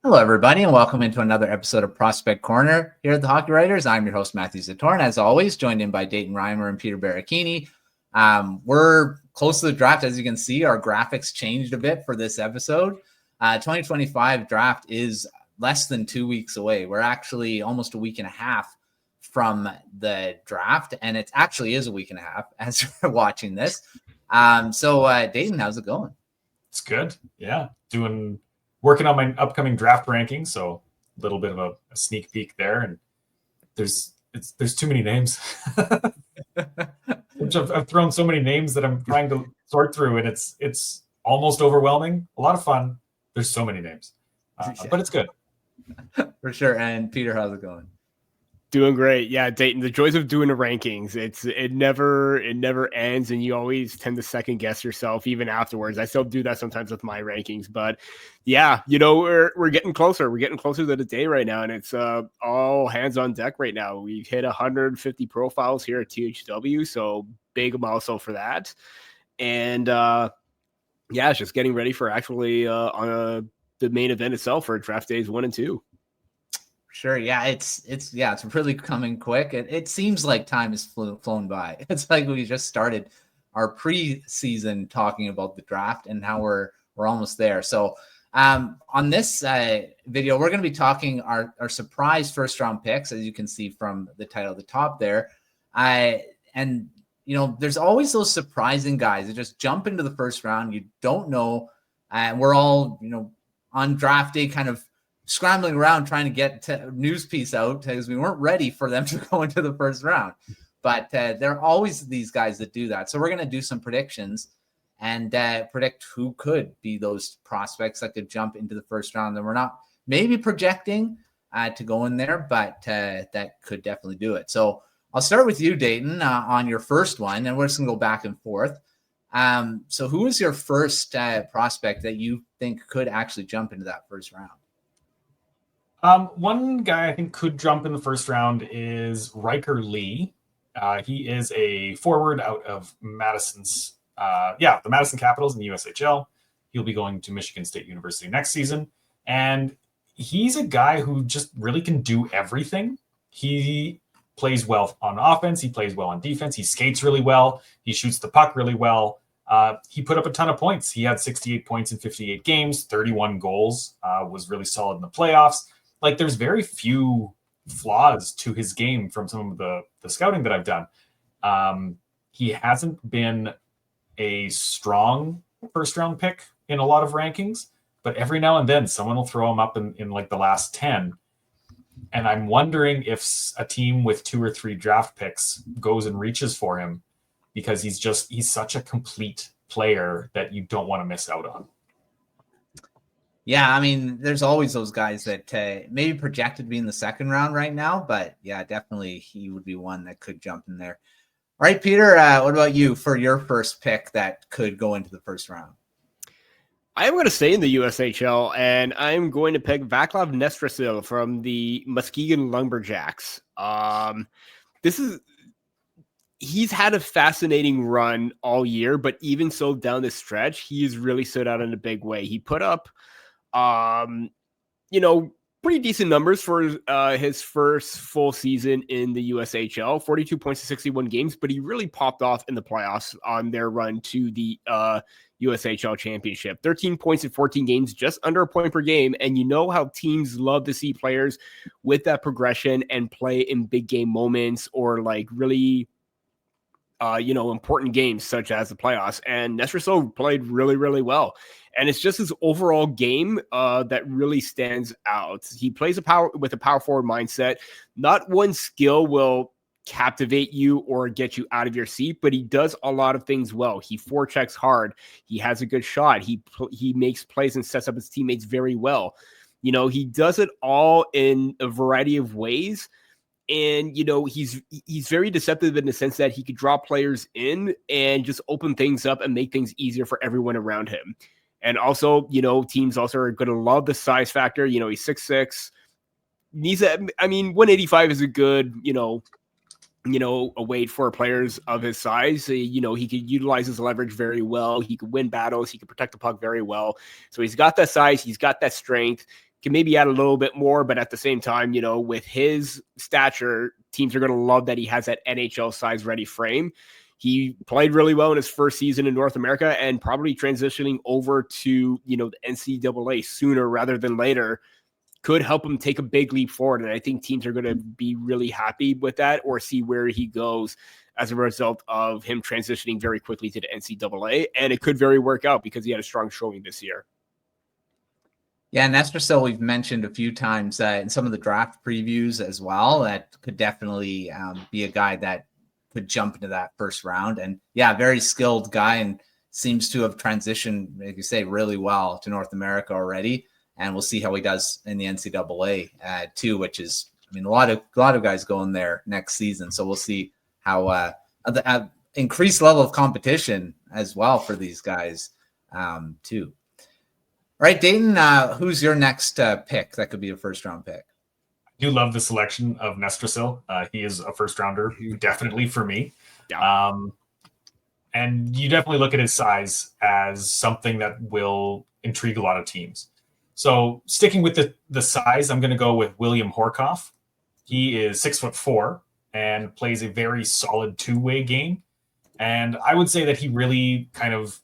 Hello, everybody, and welcome into another episode of Prospect Corner here at the Hockey Writers. I'm your host, Matthew Zator, and as always, joined in by Dayton Reimer and Peter Baracchini. We're close to the draft. As you can see, our graphics changed a bit for this episode. 2025 draft is less than 2 weeks away. We're actually almost a week and a half from the draft, and it actually is a week and a half as we're watching this. Dayton, how's it going? It's good. Yeah. Working on my upcoming draft ranking. So a little bit of a sneak peek there. And there's too many names. I've thrown so many names that I'm trying to sort through, and it's almost overwhelming. A lot of fun. There's so many names, but it's good. For sure. And Peter, how's it going? Doing great. Yeah, Dayton, the joys of doing the rankings. It never ends, and you always tend to second guess yourself even afterwards. I still do that sometimes with my rankings, but yeah, we're getting closer. We're getting closer to the day right now, and it's all hands on deck right now. We've hit 150 profiles here at THW, so big milestone for that. And it's just getting ready for actually on the main event itself for draft days 1 and 2. Sure. Yeah, it's really coming quick. It seems like time has flown by. It's like we just started our preseason talking about the draft and how we're almost there. So on this video, we're going to be talking our surprise first round picks, as you can see from the title at the top there. There's always those surprising guys that just jump into the first round. You don't know. And we're all, on draft day kind of scrambling around trying to get a news piece out because we weren't ready for them to go into the first round. But there are always these guys that do that. So we're going to do some predictions and predict who could be those prospects that could jump into the first round. And we're not maybe projecting to go in there, but that could definitely do it. So I'll start with you, Dayton, on your first one, and we're just going to go back and forth. So who is your first prospect that you think could actually jump into that first round? One guy I think could jump in the first round is Reimer Lee. He is a forward out of the Madison Capitals in the USHL. He'll be going to Michigan State University next season. And he's a guy who just really can do everything. He plays well on offense. He plays well on defense. He skates really well. He shoots the puck really well. He put up a ton of points. He had 68 points in 58 games, 31 goals, was really solid in the playoffs. Like, there's very few flaws to his game from some of the scouting that I've done. He hasn't been a strong first round pick in a lot of rankings, but every now and then someone will throw him up in like the last 10. And I'm wondering if a team with 2 or 3 draft picks goes and reaches for him because he's such a complete player that you don't want to miss out on. Yeah, I mean, there's always those guys that maybe projected to be in the second round right now, but yeah, definitely he would be one that could jump in there. All right, Peter, what about you for your first pick that could go into the first round? I am going to stay in the USHL, and I'm going to pick Vaclav Nestrasil from the Muskegon Lumberjacks. He's had a fascinating run all year, but even so down the stretch, he has really stood out in a big way. He put up pretty decent numbers for his first full season in the USHL, 42 points in 61 games, but he really popped off in the playoffs on their run to the USHL championship. 13 points in 14 games, just under a point per game. And you know how teams love to see players with that progression and play in big game moments or like really important games such as the playoffs. And Nestrasil played really, really well. And it's just his overall game that really stands out. He plays with a power forward mindset. Not one skill will captivate you or get you out of your seat, but he does a lot of things well. He forechecks hard. He has a good shot. He makes plays and sets up his teammates very well. He does it all in a variety of ways. And, he's very deceptive in the sense that he could draw players in and just open things up and make things easier for everyone around him. And also, teams also are going to love the size factor. He's 6'6". 185 is a good, a weight for players of his size. He could utilize his leverage very well. He could win battles. He could protect the puck very well. So he's got that size. He's got that strength. can maybe add a little bit more, but at the same time, with his stature, teams are going to love that he has that NHL size ready frame. He played really well in his first season in North America, and probably transitioning over to, the NCAA sooner rather than later could help him take a big leap forward. And I think teams are going to be really happy with that, or see where he goes as a result of him transitioning very quickly to the NCAA. And it could very work out because he had a strong showing this year. Yeah, Nestrasil we've mentioned a few times in some of the draft previews as well. That could definitely be a guy that could jump into that first round. And yeah, very skilled guy, and seems to have transitioned, like you say, really well to North America already. And we'll see how he does in the NCAA too, which is, a lot of guys going there next season. So we'll see how the increased level of competition as well for these guys too. All right, Dayton, who's your next pick that could be a first round pick? I do love the selection of Nestrasil. He is a first rounder, definitely for me. Yeah. And you definitely look at his size as something that will intrigue a lot of teams. So sticking with the size, I'm going to go with William Horkoff. He is 6'4" and plays a very solid two-way game. And I would say that he really kind of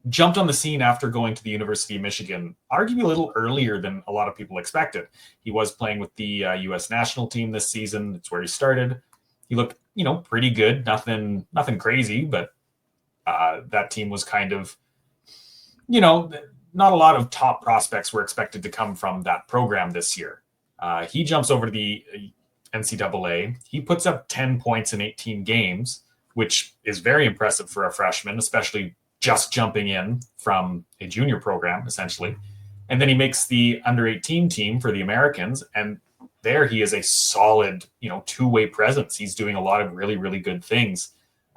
jumped on the scene after going to the University of Michigan, arguably a little earlier than a lot of people expected. He was playing with the U.S. national team this season. It's where he started. He looked, pretty good. Nothing crazy, but that team was kind of, not a lot of top prospects were expected to come from that program this year. He jumps over to the NCAA. He puts up 10 points in 18 games, which is very impressive for a freshman, especially just jumping in from a junior program, essentially. And then he makes the under-18 team for the Americans, and there he is a solid, two-way presence. He's doing a lot of really, really good things,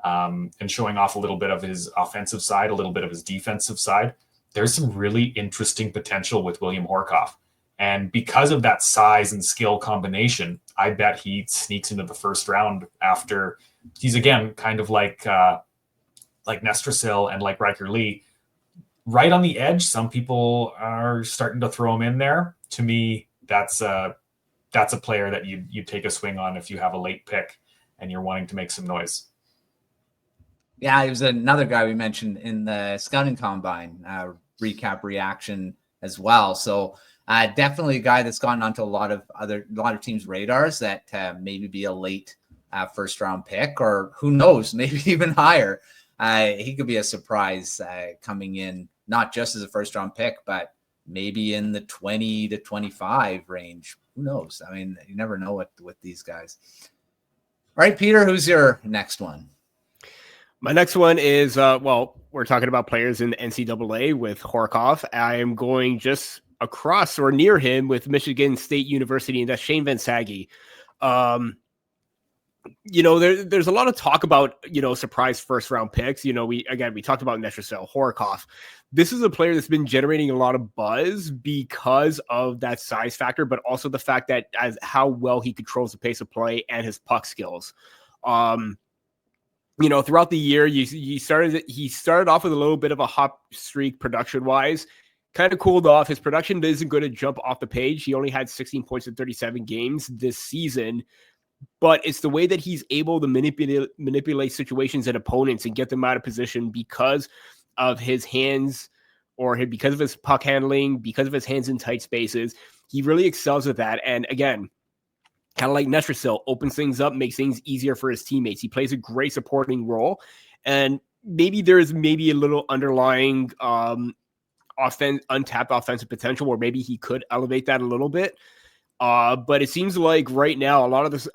and showing off a little bit of his offensive side, a little bit of his defensive side. There's some really interesting potential with William Horkoff. And because of that size and skill combination, I bet he sneaks into the first round after he's, again, kind of like Nestrasil and like Reimer Lee, right on the edge. Some people are starting to throw him in there. To me, that's a player that you take a swing on if you have a late pick and you're wanting to make some noise. Yeah, he was another guy we mentioned in the scouting combine recap reaction as well. So definitely a guy that's gotten onto a lot of teams' radars that maybe be a late first round pick, or who knows, maybe even higher. He could be a surprise coming in, not just as a first round pick, but maybe in the 20 to 25 range. Who knows? You never know with these guys. All right, Peter, who's your next one? My next one is, we're talking about players in the NCAA with Horkoff. I am going just across or near him with Michigan State University, and that's Shane Van Sage. There's a lot of talk about, surprise first round picks. We talked about Nestrasil, Horkoff. This is a player that's been generating a lot of buzz because of that size factor, but also the fact that as how well he controls the pace of play and his puck skills. Throughout the year, he started off with a little bit of a hot streak production wise, kind of cooled off. His production isn't going to jump off the page. He only had 16 points in 37 games this season, but it's the way that he's able to manipulate situations and opponents and get them out of position because of his hands, or because of his puck handling, because of his hands in tight spaces. He really excels at that. And again, kind of like Nestrasil, opens things up, makes things easier for his teammates. He plays a great supporting role, and maybe there's a little underlying untapped offensive potential where maybe he could elevate that a little bit. But it seems like right now, a lot of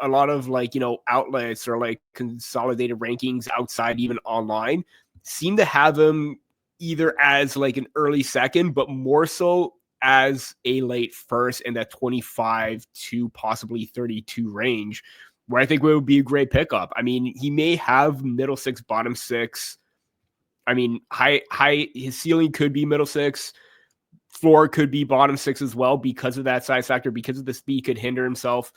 outlets or like consolidated rankings outside, even online, seem to have him either as like an early second, but more so as a late first in that 25 to possibly 32 range, where I think it would be a great pickup. He may have middle six, bottom six. His ceiling could be middle six. Floor could be bottom six as well because of that size factor, because of the speed could hinder himself,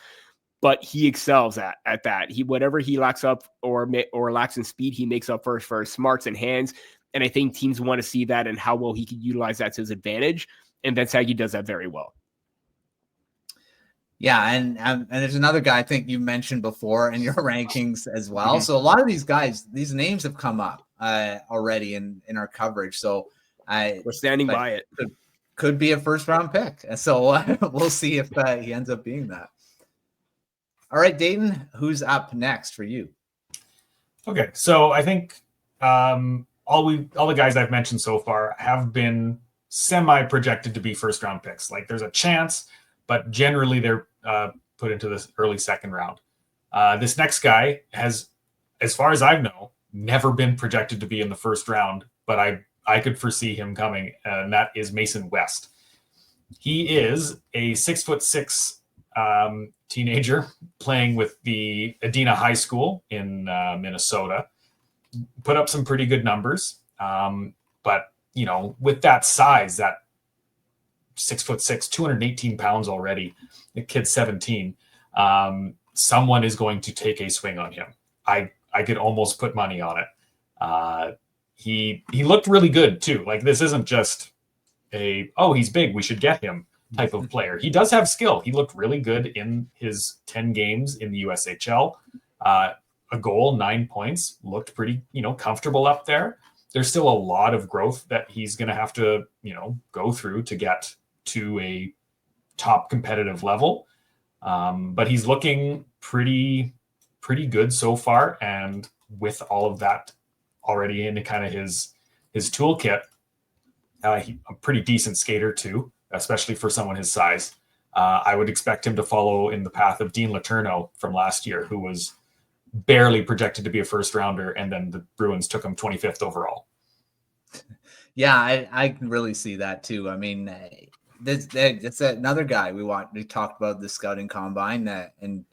but he excels at that. Whatever he lacks up or lacks in speed, he makes up for his smarts and hands. And I think teams want to see that and how well he can utilize that to his advantage. And Van Sage does that very well. Yeah, and there's another guy I think you mentioned before in your rankings as well. Mhm. So a lot of these guys, these names have come up already in our coverage. So We're standing by it. Could be a first round pick. And so we'll see if he ends up being that. All right, Dayton, who's up next for you? Okay, so I think all the guys I've mentioned so far have been semi-projected to be first-round picks. Like there's a chance, but generally they're put into this early second round. This next guy has, as far as I know, never been projected to be in the first round, but I could foresee him coming, and that is Mason West. He is a 6'6" teenager playing with the Adena High School in Minnesota. Put up some pretty good numbers, but with that size, that 6'6", 218 pounds already, the kid's 17. Someone is going to take a swing on him. I could almost put money on it. He looked really good too. Like this isn't just he's big, we should get him type of player. He does have skill. He looked really good in his 10 games in the USHL. A goal, 9 points, looked pretty, comfortable up there. There's still a lot of growth that he's going to have to, go through to get to a top competitive level. But he's looking pretty good so far. And with all of that already in kind of his toolkit, he's a pretty decent skater too, especially for someone his size. I would expect him to follow in the path of Dean Letourneau from last year, who was barely projected to be a first rounder, and then the Bruins took him 25th overall. Yeah, I can really see that too. I mean, it's another guy we talked about the scouting combine, and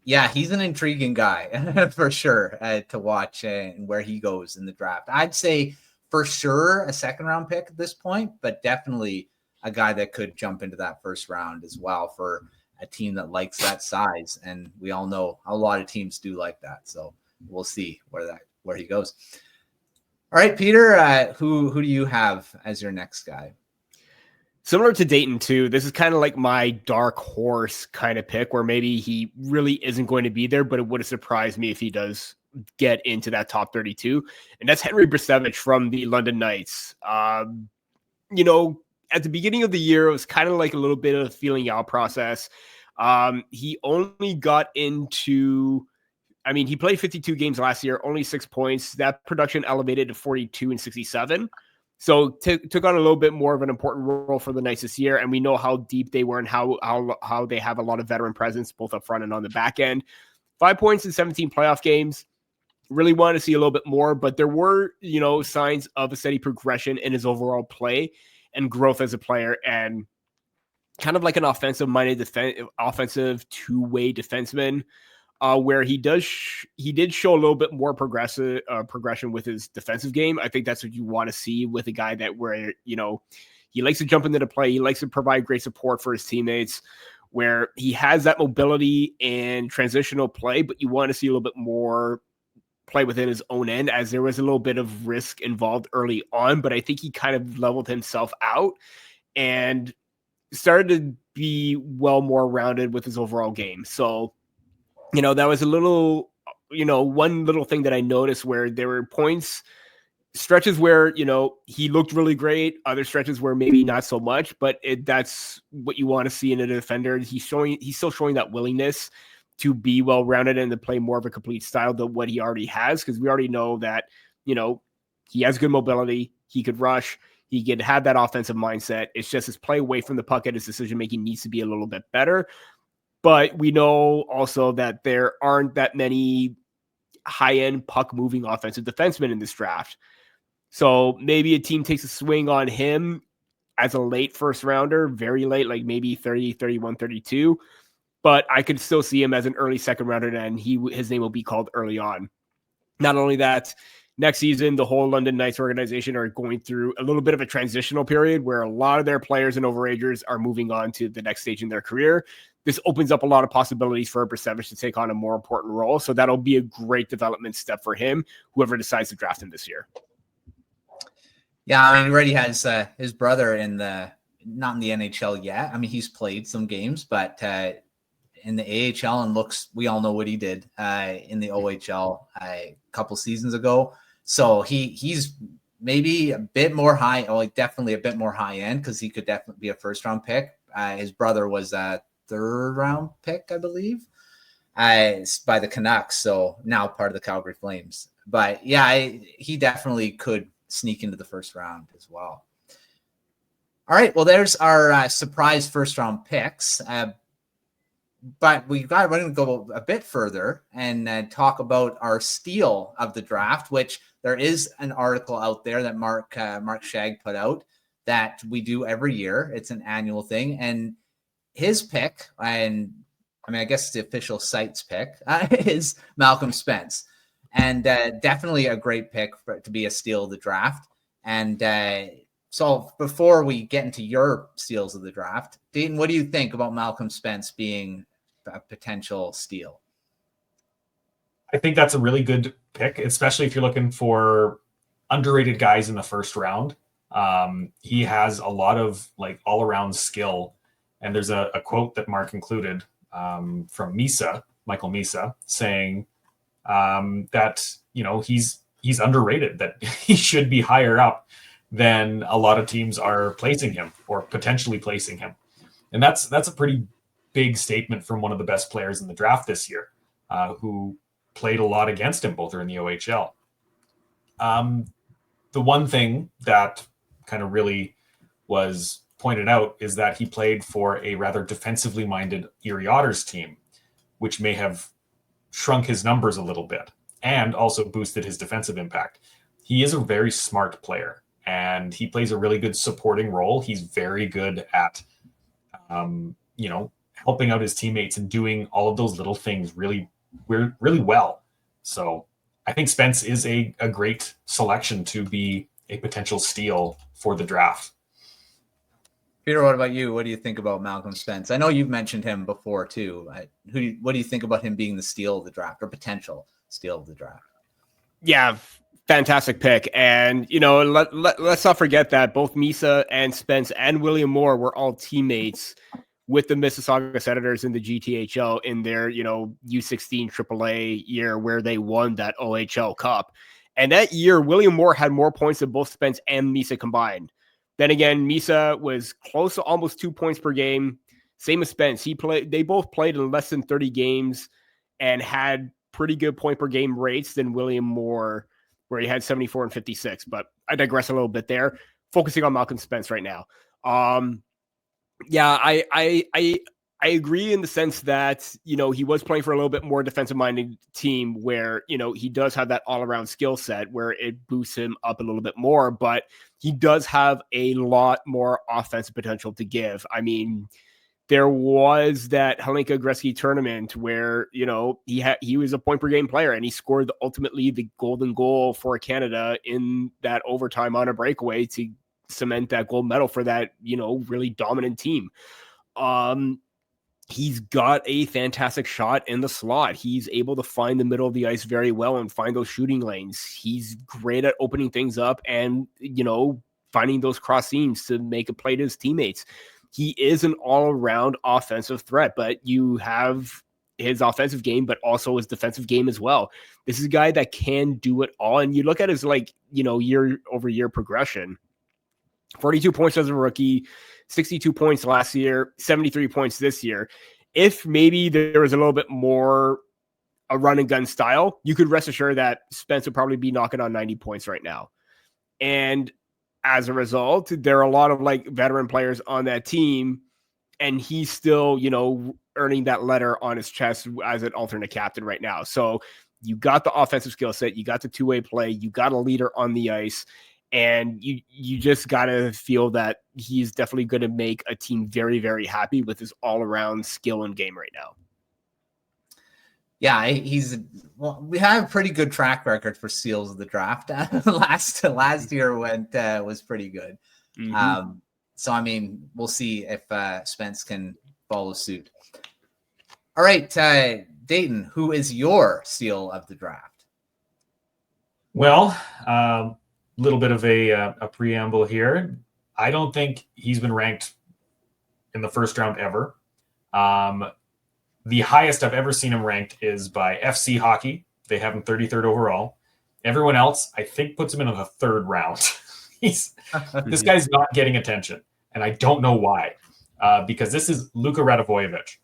yeah, he's an intriguing guy for sure to watch and where he goes in the draft. I'd say for sure a second round pick at this point, but definitely a guy that could jump into that first round as well for a team that likes that size. And we all know a lot of teams do like that. So we'll see where he goes. All right, Peter, who do you have as your next guy? Similar to Dayton too, this is kind of like my dark horse kind of pick where maybe he really isn't going to be there, but it would have surprised me if he does get into that top 32. And that's Henry Brasevich from the London Knights. At the beginning of the year, it was kind of like a little bit of a feeling out process. He only got into, he played 52 games last year, only 6 points. That production elevated to 42 and 67. So took on a little bit more of an important role for the Knights this year. And we know how deep they were and how they have a lot of veteran presence, both up front and on the back end. 5 points in 17 playoff games. Really wanted to see a little bit more, but there were, signs of a steady progression in his overall play and growth as a player, and kind of like an offensive-minded offensive two-way defenseman, where he did show a little bit more progression with his defensive game. I think that's what you want to see with a guy that where, he likes to jump into the play. He likes to provide great support for his teammates, where he has that mobility and transitional play, but you want to see a little bit more play within his own end, as there was a little bit of risk involved early on, but I think he kind of leveled himself out and started to be more rounded with his overall game. So, that was a little, one little thing that I noticed where there were stretches where, he looked really great, other stretches where maybe not so much, but that's what you want to see in a defender. He's still showing that willingness to be well-rounded and to play more of a complete style than what he already has, because we already know that, he has good mobility, he could rush, he could have that offensive mindset. It's just his play away from the puck and his decision-making needs to be a little bit better. But we know also that there aren't that many high-end puck-moving offensive defensemen in this draft. So maybe a team takes a swing on him as a late first rounder, very late, like maybe 30, 31, 32. But I could still see him as an early second rounder, and his name will be called early on. Not only that, next season, the whole London Knights organization are going through a little bit of a transitional period where a lot of their players and overagers are moving on to the next stage in their career. This opens up a lot of possibilities for Brasevich to take on a more important role. So that'll be a great development step for him, whoever decides to draft him this year. Yeah, he already has his brother in the not in the NHL yet. I mean, he's played some games, but in the AHL, and we all know what he did in the OHL a couple seasons ago. So he's maybe a bit more high, like definitely a bit more high end, because he could definitely be a first round pick. His brother was a third round pick, I believe, by the Canucks. So now part of the Calgary Flames. But yeah, he definitely could sneak into the first round as well. All right. Well, there's our surprise first round picks. But we're going to go a bit further and talk about our steal of the draft, which there is an article out there that Mark Shagg put out that we do every year. It's an annual thing. And his pick, and I mean, I guess the official site's pick, is Malcolm Spence. And definitely a great pick to be a steal of the draft. And so before we get into your steals of the draft, Dayton, what do you think about Malcolm Spence being a potential steal? I think that's a really good pick, especially if you're looking for underrated guys in the first round. He has a lot of like all-around skill. And there's a quote that Mark included from Michael Misa, saying that, you know, he's underrated, that he should be higher up than a lot of teams are placing him or potentially placing him. And that's a pretty big statement from one of the best players in the draft this year, who played a lot against him, both are in the OHL. The one thing that kind of really was pointed out is that he played for a rather defensively minded Erie Otters team, which may have shrunk his numbers a little bit and also boosted his defensive impact. He is a very smart player, and he plays a really good supporting role. He's very good at, helping out his teammates and doing all of those little things really, really well. So I think Spence is a great selection to be a potential steal for the draft. Peter, what about you? What do you think about Malcolm Spence? I know you've mentioned him before too. What do you think about him being the steal of the draft or potential steal of the draft? Yeah, fantastic pick. And, let's not forget that both Misa and Spence and William Moore were all teammates with the Mississauga Senators in the GTHL in their, U16 AAA year where they won that OHL Cup. And that year, William Moore had more points than both Spence and Misa combined. Then again, Misa was close to almost 2 points per game. Same as Spence. They both played in less than 30 games and had pretty good point per game rates than William Moore, where he had 74 and 56. But I digress a little bit there. Focusing on Malcolm Spence right now. I agree in the sense that, he was playing for a little bit more defensive-minded team where, he does have that all-around skill set where it boosts him up a little bit more, but he does have a lot more offensive potential to give. I mean, there was that Hlinka Gretzky tournament where, he was a point-per-game player and he scored ultimately the golden goal for Canada in that overtime on a breakaway to cement that gold medal for that, really dominant team. He's got a fantastic shot in the slot. He's able to find the middle of the ice very well and find those shooting lanes. He's great at opening things up and, finding those cross seams to make a play to his teammates. He is an all-around offensive threat, but you have his offensive game, but also his defensive game as well. This is a guy that can do it all. And you look at his year-over-year progression. 42 points as a rookie, 62 points last year, 73 points this year. If maybe there was a little bit more a run and gun style, you could rest assured that Spence would probably be knocking on 90 points right now. And as a result, there are a lot of veteran players on that team, and he's still, earning that letter on his chest as an alternate captain right now. So you got the offensive skill set, you got the two-way play, you got a leader on the ice. And you just got to feel that he's definitely going to make a team very, very happy with his all-around skill and game right now. Yeah, we have a pretty good track record for steals of the draft. Last year was pretty good. Mm-hmm. So, I mean, we'll see if Spence can follow suit. All right, Dayton, who is your steal of the draft? Well, little bit of a preamble here. I don't think he's been ranked in the first round ever. The highest I've ever seen him ranked is by FC Hockey. They have him 33rd overall. Everyone else, I think, puts him in the third round. This guy's not getting attention, and I don't know why. Because this is Luka Radivojevic.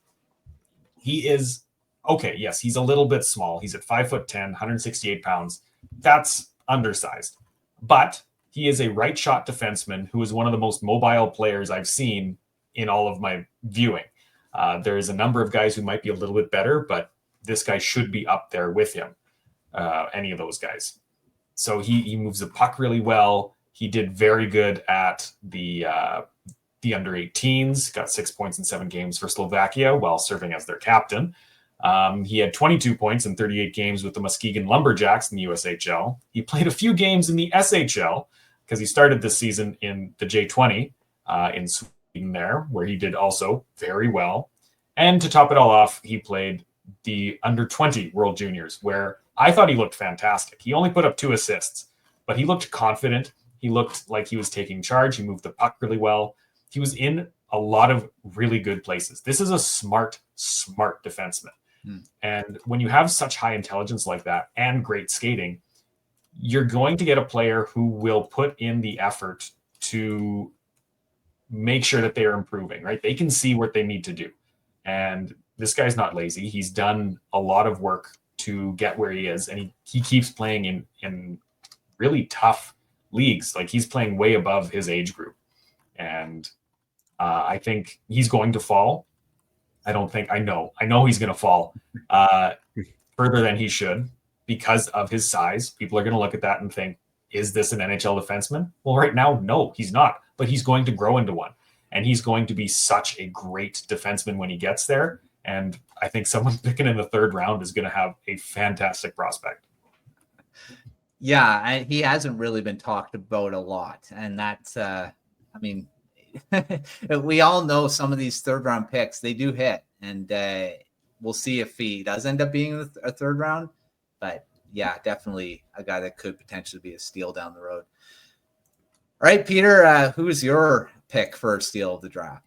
He is okay. Yes, he's a little bit small. He's at 5'10", 168 pounds. That's undersized, but he is a right shot defenseman who is one of the most mobile players I've seen in all of my viewing. There is a number of guys who might be a little bit better, but this guy should be up there with him. Any of those guys. So he moves the puck really well. He did very good at the under 18s, got 6 points in 7 games for Slovakia while serving as their captain. He had 22 points in 38 games with the Muskegon Lumberjacks in the USHL. He played a few games in the SHL because he started this season in the J20 in Sweden there, where he did also very well. And to top it all off, he played the under 20 World Juniors, where I thought he looked fantastic. He only put up 2 assists, but he looked confident. He looked like he was taking charge. He moved the puck really well. He was in a lot of really good places. This is a smart defenseman. And when you have such high intelligence like that and great skating, you're going to get a player who will put in the effort to make sure that they are improving, right? They can see what they need to do. And this guy's not lazy. He's done a lot of work to get where he is. And he keeps playing in really tough leagues. Like, he's playing way above his age group. And I think he's going to fall. I know he's going to fall further than he should because of his size. People are going to look at that and think, is this an NHL defenseman? Well, right now, no, he's not, but he's going to grow into one, and he's going to be such a great defenseman when he gets there. And I think someone picking in the third round is going to have a fantastic prospect. Yeah, he hasn't really been talked about a lot, and that's, we all know some of these third round picks, they do hit, and we'll see if he does end up being a third round. But yeah, definitely a guy that could potentially be a steal down the road. All right, Peter, who's your pick for a steal of the draft?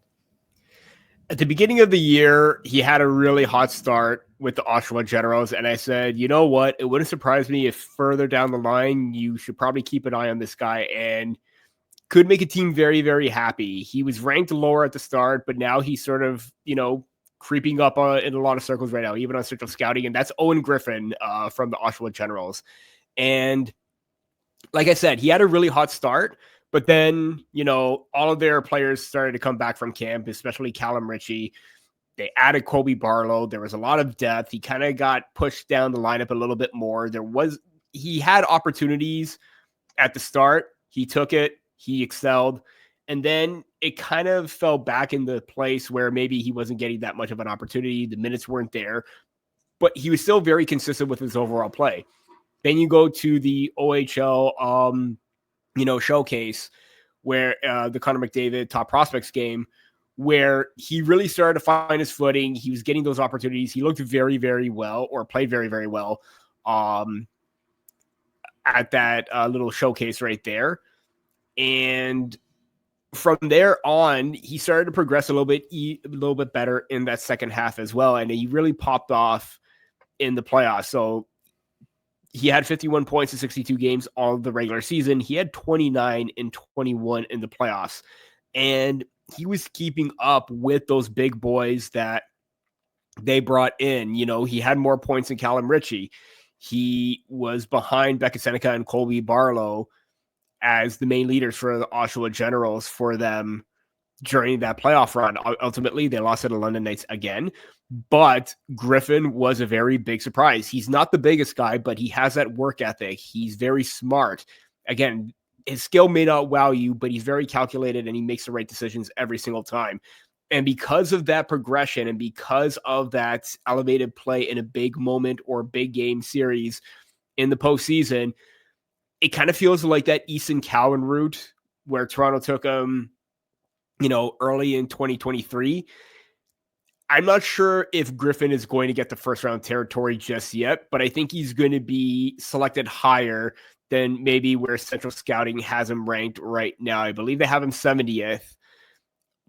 At the beginning of the year, he had a really hot start with the Oshawa Generals, and I said, you know what? It wouldn't surprise me if further down the line, you should probably keep an eye on this guy, and could make a team very, very happy. He was ranked lower at the start, but now he's sort of, creeping up in a lot of circles right now, even on Central Scouting, and that's Owen Griffin from the Oshawa Generals. And like I said, he had a really hot start, but then, all of their players started to come back from camp, especially Callum Ritchie. They added Colby Barlow. There was a lot of depth. He kind of got pushed down the lineup a little bit more. He had opportunities at the start. He took it. He excelled. And then it kind of fell back into place where maybe he wasn't getting that much of an opportunity. The minutes weren't there, but he was still very consistent with his overall play. Then you go to the OHL, showcase where the Connor McDavid top prospects game, where he really started to find his footing. He was getting those opportunities. He looked very, very well, or played very, very well at that little showcase right there. And from there on, he started to progress a little bit better in that second half as well. And he really popped off in the playoffs. So he had 51 points in 62 games all of the regular season. He had 29 and 21 in the playoffs. And he was keeping up with those big boys that they brought in. He had more points than Callum Ritchie. He was behind Becca Seneca and Colby Barlow as the main leaders for the Oshawa Generals for them during that playoff run. Ultimately, they lost to the London Knights again, but Griffin was a very big surprise. He's not the biggest guy, but he has that work ethic. He's very smart. Again, his skill may not wow you, but he's very calculated and he makes the right decisions every single time. And because of that progression and because of that elevated play in a big moment or big game series in the postseason, it kind of feels like that Easton Cowan route where Toronto took him, early in 2023. I'm not sure if Griffin is going to get the first round territory just yet, but I think he's going to be selected higher than maybe where Central Scouting has him ranked right now. I believe they have him 70th,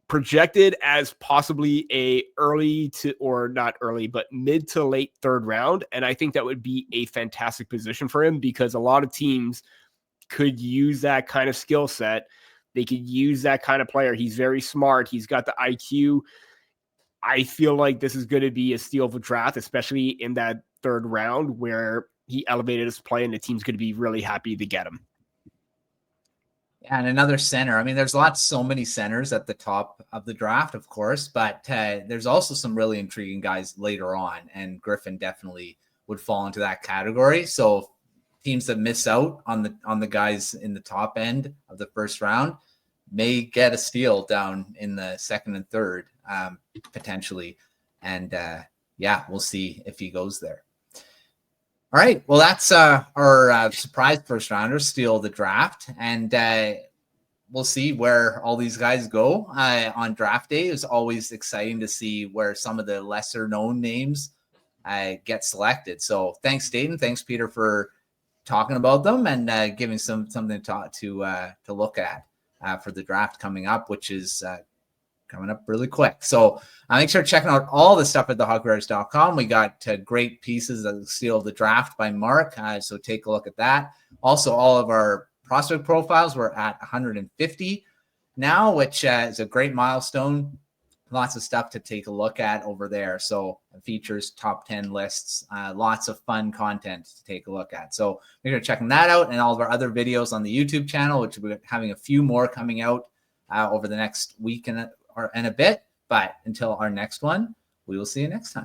projected as possibly a mid to late third round. And I think that would be a fantastic position for him because a lot of teams could use that kind of skill set. They could use that kind of player. He's very smart. He's got the IQ. I feel like this is going to be a steal of a draft, especially in that third round where he elevated his play and the team's going to be really happy to get him. And another center. I mean, there's so many centers at the top of the draft, of course, but there's also some really intriguing guys later on, and Griffin definitely would fall into that category. So teams that miss out on the guys in the top end of the first round may get a steal down in the second and third, potentially. And we'll see if he goes there. All right. Well, that's our surprise first rounder, steal the draft. And we'll see where all these guys go on draft day. It's always exciting to see where some of the lesser known names get selected. So thanks, Dayton. Thanks, Peter, for talking about them and giving something to look at for the draft coming up, which is coming up really quick. So make sure to check out all the stuff at thehockeyriders.com. We got great pieces of the Steal of the Draft by Mark. So take a look at that. Also, all of our prospect profiles, we're at 150 now, which is a great milestone. Lots of stuff to take a look at over there. So it features top 10 lists, lots of fun content to take a look at. So make sure to check that out and all of our other videos on the YouTube channel, which we're having a few more coming out over the next week and a bit. But until our next one, we will see you next time.